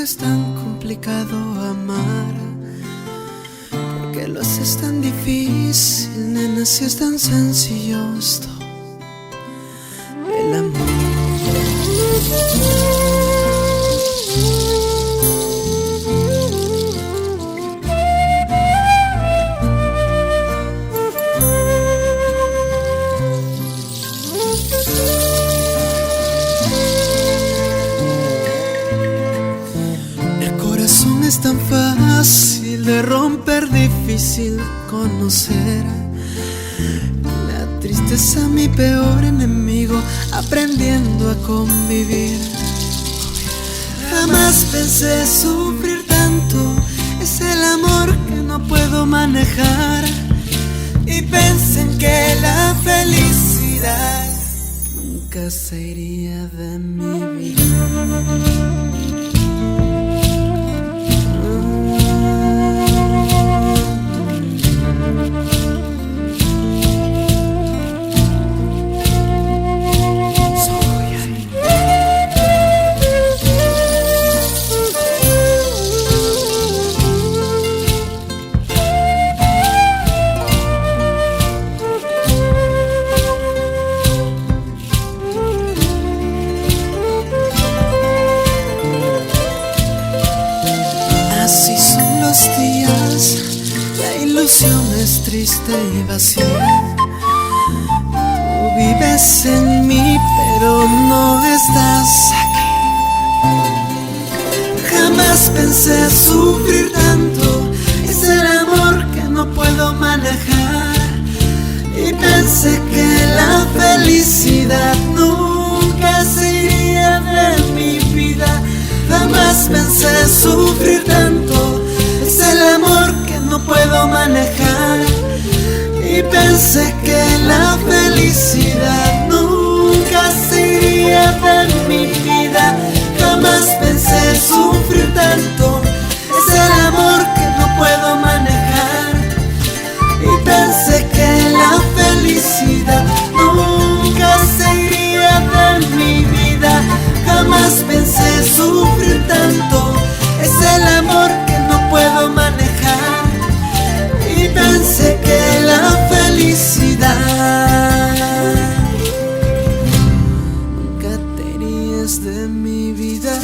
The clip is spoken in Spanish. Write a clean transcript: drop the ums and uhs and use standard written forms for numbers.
que es tan complicado amar? ¿Por qué lo haces tan difícil, nena, si es tan sencillo esto? El amor. Es tan fácil de romper, difícil conocer. La tristeza, mi peor enemigo, aprendiendo a convivir. Jamás pensé sufrir tanto, es el amor que no puedo manejar. Y pensé en que la felicidad nunca se iría de mi vida. Así son los días, la ilusión es triste y vacía. Tú vives en mí, pero no estás aquí. Jamás pensé sufrir tanto, es el amor que no puedo manejar. Y pensé que la felicidad nunca se iría de mi vida. Jamás pensé sufrir tanto, es el amor que no puedo manejar. Y pensé que la felicidad nunca se iría de mi vida. Jamás pensé sufrir tanto, es el amor que no puedo manejar. Y pensé que la felicidad nunca se iría de mi vida. Jamás pensé sufrir tanto, es el amor que no puedo manejar. Y pensé que la felicidad nunca te irías de mi vida.